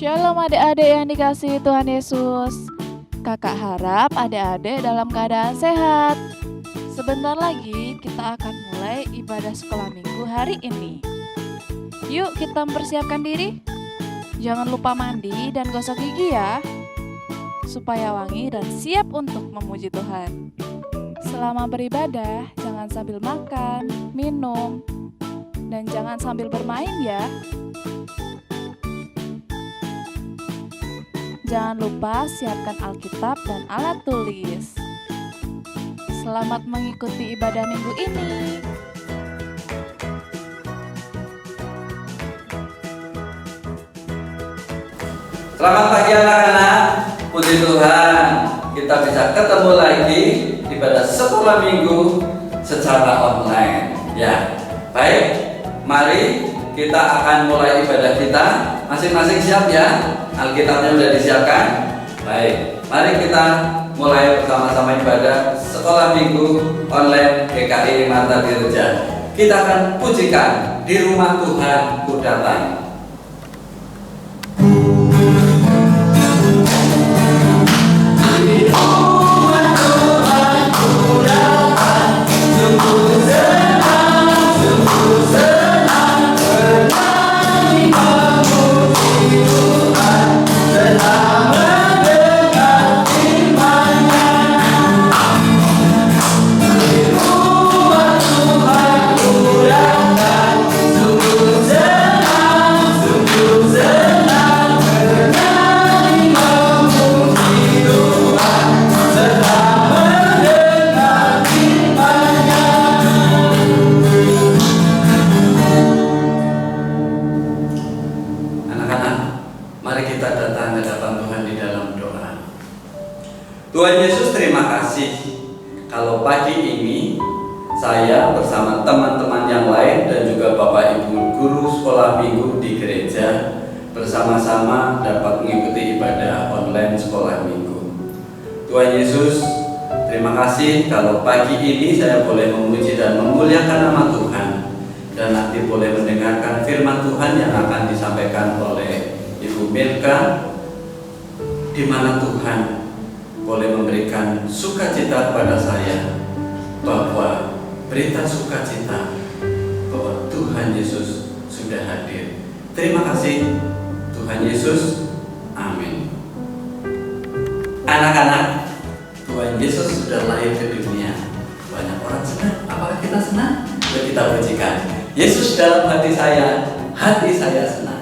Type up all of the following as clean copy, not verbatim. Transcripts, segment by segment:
Shalom adik-adik yang dikasihi Tuhan Yesus. Kakak harap adik-adik dalam keadaan sehat. Sebentar lagi kita akan mulai ibadah sekolah minggu hari ini. Yuk kita mempersiapkan diri. Jangan lupa mandi dan gosok gigi ya, supaya wangi dan siap untuk memuji Tuhan. Selama beribadah, jangan sambil makan, minum, dan jangan sambil bermain ya. Jangan lupa siapkan Alkitab dan alat tulis. Selamat mengikuti ibadah minggu ini. Selamat pagi anak-anak, puji Tuhan kita bisa ketemu lagi di pada sekolah minggu secara online. Ya, baik, mari kita akan mulai ibadah kita. Masing-masing siap ya? Alkitabnya sudah disiapkan? Baik, mari kita mulai bersama-sama ibadah sekolah minggu online GKI Marta Dirja. Kita akan pujikan di rumah Tuhan ku datang. Tuhan Yesus, terima kasih kalau pagi ini saya bersama teman-teman yang lain dan juga Bapak Ibu guru sekolah minggu di gereja bersama-sama dapat mengikuti ibadah online sekolah minggu. Tuhan Yesus, terima kasih kalau pagi ini saya boleh memuji dan memuliakan nama Tuhan dan nanti boleh mendengarkan firman Tuhan yang akan disampaikan oleh Ibu Milka, di mana Tuhan boleh memberikan sukacita kepada saya bahwa berita sukacita bahwa Tuhan Yesus sudah hadir. Terima kasih Tuhan Yesus. Amin. Anak-anak, Tuhan Yesus sudah lahir ke dunia. Banyak orang senang. Apakah kita senang? Mari kita pujikan. Yesus dalam hati saya senang.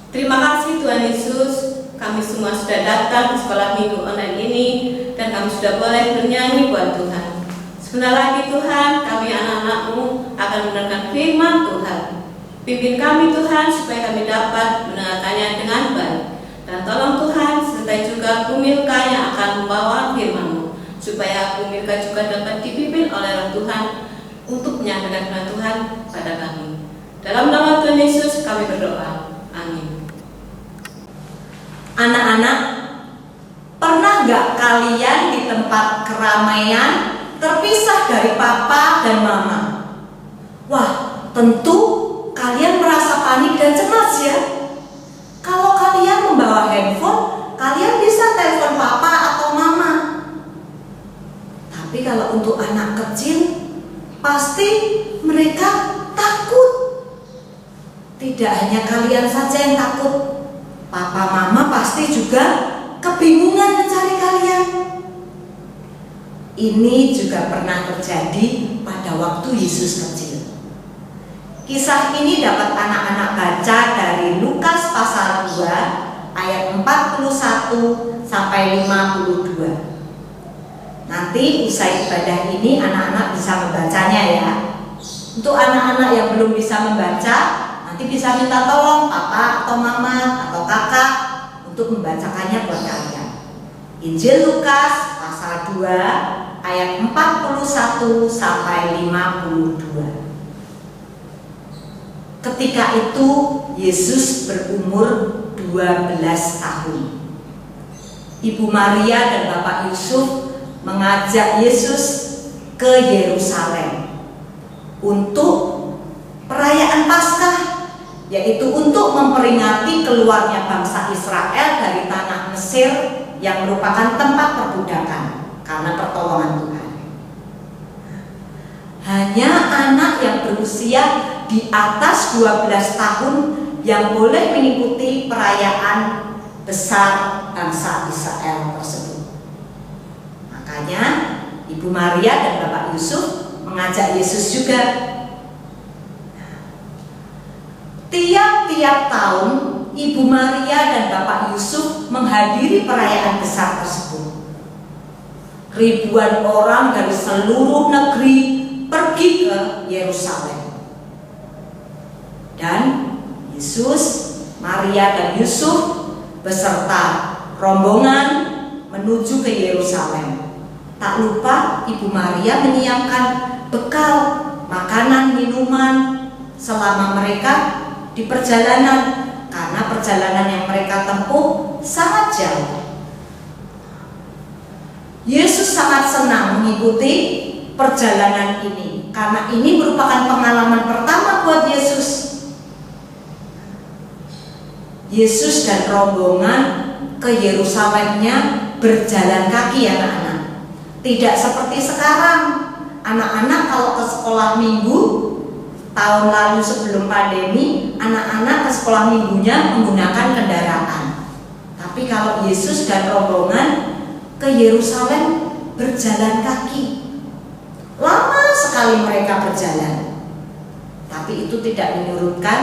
Terima kasih Tuhan Yesus, kami semua sudah datang ke sekolah minggu online ini dan kami sudah boleh bernyanyi buat Tuhan. Sebentar lagi Tuhan, kami anak-anak-Mu akan mendengarkan firman Tuhan. Pimpin kami Tuhan, supaya kami dapat mendengarkannya dengan baik. Dan tolong Tuhan, sertai juga Bu Milka yang akan membawa firman-Mu, supaya Bu Milka juga dapat dipimpin oleh Roh Tuhan untuk menyampaikan firman Tuhan pada kami. Dalam nama Tuhan Yesus kami berdoa. Amin. Anak-anak, pernah nggak kalian di tempat keramaian terpisah dari papa dan mama? Wah, tentu kalian merasa panik dan cemas ya. Kalau kalian membawa handphone, kalian bisa telepon papa atau mama. Tapi kalau untuk anak kecil, pasti mereka takut. Tidak hanya kalian saja yang takut, papa mama pasti juga kebingungan mencari kalian. Ini juga pernah terjadi pada waktu Yesus kecil. Kisah ini dapat anak-anak baca dari Lukas pasal 2 ayat 41 sampai 52. Nanti usai ibadah ini anak-anak bisa membacanya ya. Untuk anak-anak yang belum bisa membaca, nanti bisa minta tolong papa atau mama atau kakak untuk membacakannya buat kalian. Injil Lukas pasal 2 ayat 41 sampai 52. Ketika itu Yesus berumur 12 tahun. Ibu Maria dan Bapak Yusuf mengajak Yesus ke Yerusalem untuk perayaan Paskah, yaitu untuk memperingati keluarnya bangsa Israel dari tanah Mesir yang merupakan tempat perbudakan karena pertolongan Tuhan. Hanya anak yang berusia di atas 12 tahun yang boleh mengikuti perayaan besar bangsa Israel tersebut. Makanya Ibu Maria dan Bapak Yusuf mengajak Yesus juga. Tiap-tiap tahun Ibu Maria dan Bapak Yusuf menghadiri perayaan besar tersebut. Ribuan orang dari seluruh negeri pergi ke Yerusalem. Dan Yesus, Maria dan Yusuf beserta rombongan menuju ke Yerusalem. Tak lupa Ibu Maria menyiapkan bekal makanan, minuman selama mereka di perjalanan, karena perjalanan yang mereka tempuh sangat jauh. Yesus sangat senang mengikuti perjalanan ini karena ini merupakan pengalaman pertama buat Yesus. Yesus dan rombongan ke Yerusalemnya berjalan kaki anak-anak. Tidak seperti sekarang. Anak-anak kalau ke sekolah minggu, tahun lalu sebelum pandemi, anak-anak ke sekolah minggunya menggunakan kendaraan. Tapi kalau Yesus dan rombongan ke Yerusalem berjalan kaki. Lama sekali mereka berjalan. Tapi itu tidak menyurutkan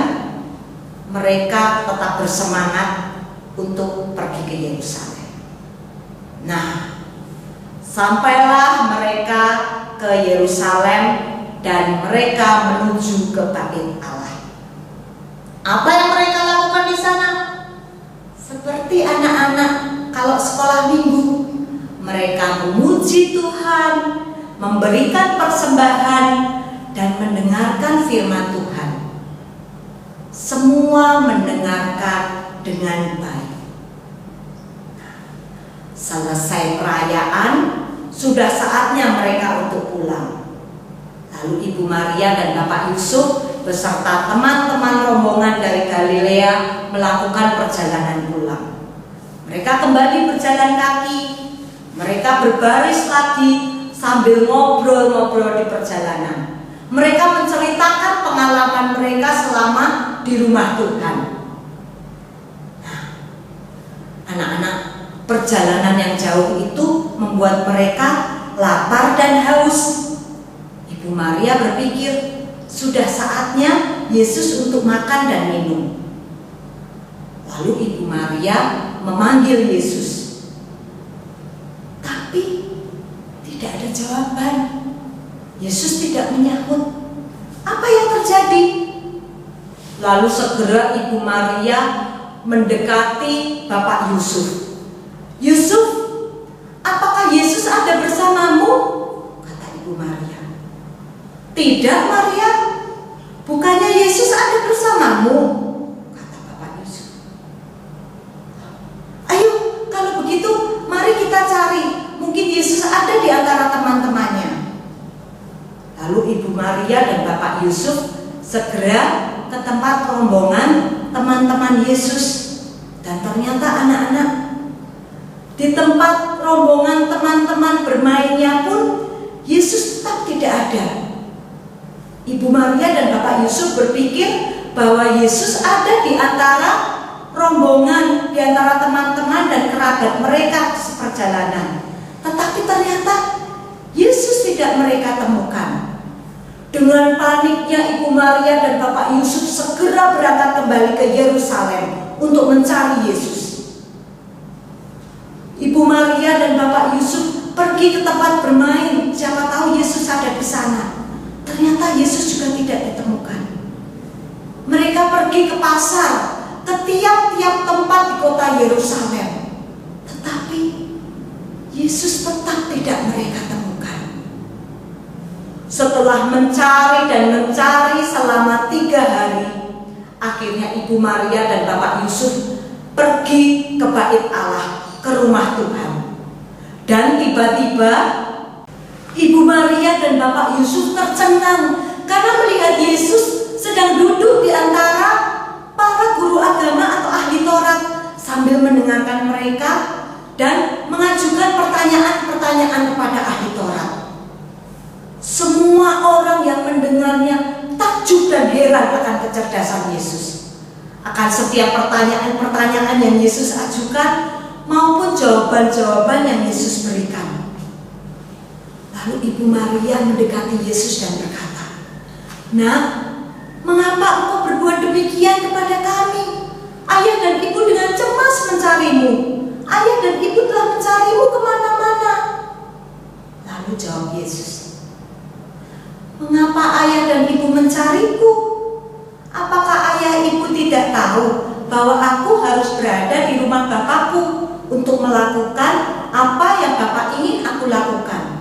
mereka tetap bersemangat untuk pergi ke Yerusalem. Nah, sampailah mereka ke Yerusalem dan mereka menuju ke Bait Allah. Apa yang mereka lakukan di sana? Seperti anak-anak kalau sekolah minggu, mereka memuji Tuhan, memberikan persembahan dan mendengarkan firman Tuhan. Semua mendengarkan dengan baik. Selesai perayaan, sudah saatnya mereka untuk pulang. Lalu Ibu Maria dan Bapak Yusuf beserta teman-teman rombongan dari Galilea melakukan perjalanan pulang. Mereka kembali berjalan kaki. Mereka berbaris lagi sambil ngobrol-ngobrol di perjalanan. Mereka menceritakan pengalaman mereka selama di rumah Tuhan. Nah, anak-anak, perjalanan yang jauh itu membuat mereka lapar dan haus. Ibu Maria berpikir, sudah saatnya Yesus untuk makan dan minum. Lalu Ibu Maria memanggil Yesus. Tapi tidak ada jawaban. Yesus tidak menyahut. Apa yang terjadi? Lalu segera Ibu Maria mendekati Bapak Yusuf. Yusuf, apakah Yesus ada bersamamu? Kata Ibu Maria. Tidak, Maria. Bukannya Yesus ada bersamamu? Kata Bapak Yusuf. Ayo, kalau begitu mari kita cari. Mungkin Yesus ada di antara teman-temannya. Lalu Ibu Maria dan Bapak Yusuf segera ke tempat rombongan teman-teman Yesus. Dan ternyata anak-anak, di tempat rombongan teman-teman bermainnya pun Yesus tetap tidak ada. Ibu Maria dan Bapak Yusuf berpikir bahwa Yesus ada di antara rombongan, di antara teman-teman dan kerabat mereka seperjalanan. Tetapi ternyata Yesus tidak mereka temukan. Dengan paniknya Ibu Maria dan Bapak Yusuf segera berangkat kembali ke Yerusalem untuk mencari Yesus. Ibu Maria dan Bapak Yusuf pergi ke tempat bermain, siapa tahu Yesus ada di sana. Ternyata Yesus juga tidak ditemukan. Mereka pergi ke pasar, ke tiap-tiap tempat di kota Yerusalem. Tetapi Yesus tetap tidak mereka temukan. Setelah mencari dan mencari selama 3 hari, akhirnya Ibu Maria dan Bapak Yusuf pergi ke Bait Allah, ke rumah Tuhan. Dan tiba-tiba Ibu Maria dan Bapak Yusuf tercengang karena melihat Yesus sedang duduk di antara para guru agama atau ahli Taurat sambil mendengarkan mereka dan mengajukan pertanyaan-pertanyaan kepada ahli Taurat. Semua orang yang mendengarnya takjub dan heran akan kecerdasan Yesus, akan setiap pertanyaan-pertanyaan yang Yesus ajukan maupun jawaban-jawaban yang Yesus berikan. Lalu Ibu Maria mendekati Yesus dan berkata, "Nak, mengapa engkau berbuat demikian kepada kami? Ayah dan ibu dengan cemas mencarimu. Ayah dan ibu telah mencarimu kemana-mana." Lalu jawab Yesus, "Mengapa ayah dan ibu mencariku? Apakah ayah ibu tidak tahu bahwa aku harus berada di rumah Bapakku untuk melakukan apa yang Bapak ingin aku lakukan?"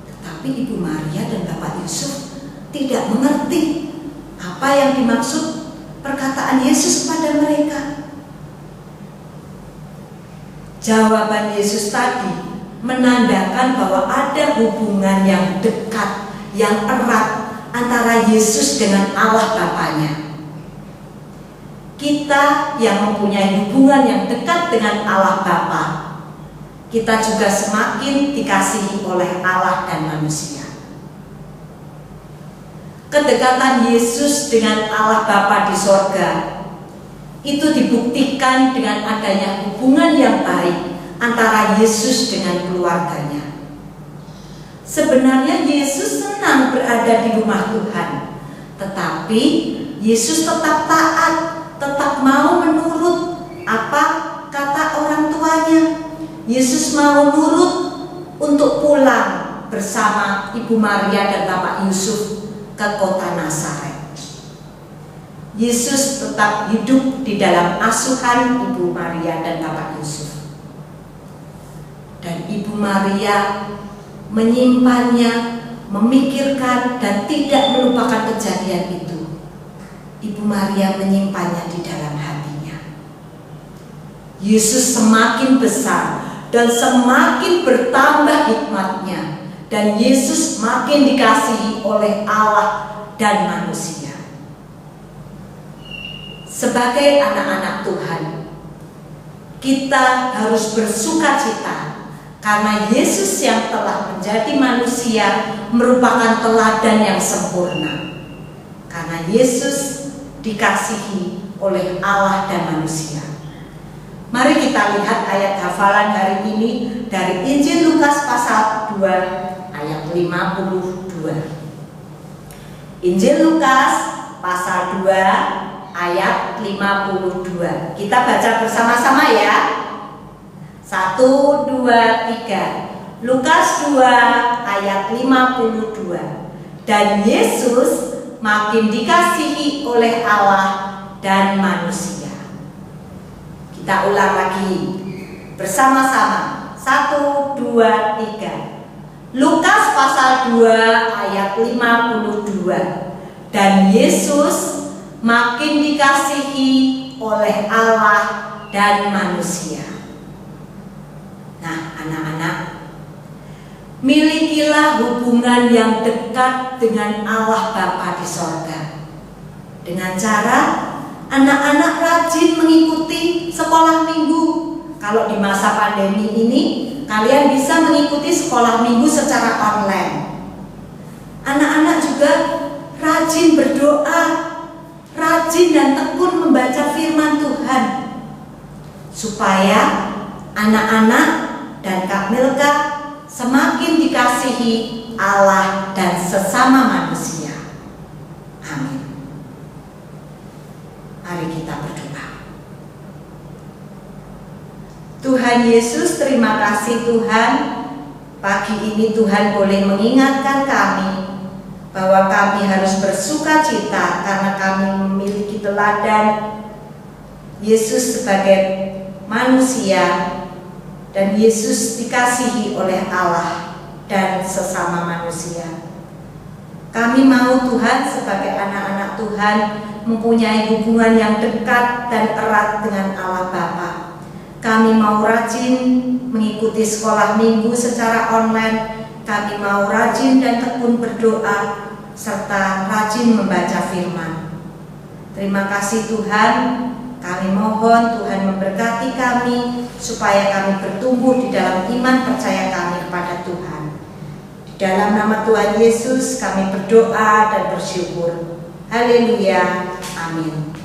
Tetapi Ibu Maria dan Bapak Yusuf tidak mengerti apa yang dimaksud perkataan Yesus kepada mereka. Jawaban Yesus tadi menandakan bahwa ada hubungan yang dekat, yang erat antara Yesus dengan Allah Bapanya. Kita yang mempunyai hubungan yang dekat dengan Allah Bapa, kita juga semakin dikasihi oleh Allah dan manusia. Kedekatan Yesus dengan Allah Bapa di sorga itu dibuktikan dengan adanya hubungan yang baik antara Yesus dengan keluarganya. Sebenarnya Yesus senang berada di rumah Tuhan, tetapi Yesus tetap taat, tetap mau menurut apa kata orang tuanya. Yesus mau nurut untuk pulang bersama Ibu Maria dan Bapak Yusuf ke kota Nazaret. Yesus tetap hidup di dalam asuhan Ibu Maria dan Bapak Yusuf. Dan Ibu Maria menyimpannya, memikirkan dan tidak melupakan kejadian itu. Ibu Maria menyimpannya di dalam hatinya. Yesus semakin besar dan semakin bertambah hikmatnya, dan Yesus makin dikasihi oleh Allah dan manusia. Sebagai anak-anak Tuhan, kita harus bersukacita karena Yesus yang telah menjadi manusia merupakan teladan yang sempurna. Karena Yesus dikasihi oleh Allah dan manusia. Mari kita lihat ayat hafalan hari ini dari Injil Lukas pasal 2 ayat 52. Injil Lukas pasal 2 ayat 52. Kita baca bersama-sama ya. 1, 2, 3. Lukas 2 ayat 52. Dan Yesus makin dikasihi oleh Allah dan manusia. Kita ulang lagi bersama-sama. 1, 2, 3. Lukas pasal 2 ayat 52. Dan Yesus makin dikasihi oleh Allah dan manusia. Nah, anak-anak, milikilah hubungan yang dekat dengan Allah Bapa di sorga. Dengan cara anak-anak rajin mengikuti sekolah minggu. Kalau di masa pandemi ini, kalian bisa mengikuti sekolah minggu secara online. Anak-anak juga rajin berdoa, rajin dan tekun membaca firman Tuhan, supaya anak-anak dan Kak Milka semakin dikasihi Allah dan sesama manusia. Amin. Mari kita berdoa. Tuhan Yesus, terima kasih Tuhan. Pagi ini Tuhan boleh mengingatkan kami bahwa kami harus bersuka cita karena kami memiliki teladan Yesus sebagai manusia, dan Yesus dikasihi oleh Allah dan sesama manusia. Kami mau Tuhan sebagai anak-anak Tuhan mempunyai hubungan yang dekat dan erat dengan Allah Bapa. Kami mau rajin mengikuti sekolah minggu secara online. Kami mau rajin dan tekun berdoa serta rajin membaca firman. Terima kasih Tuhan. Kami mohon Tuhan memberkati kami supaya kami bertumbuh di dalam iman percaya kami kepada Tuhan. Di dalam nama Tuhan Yesus kami berdoa dan bersyukur. Haleluya. Amin.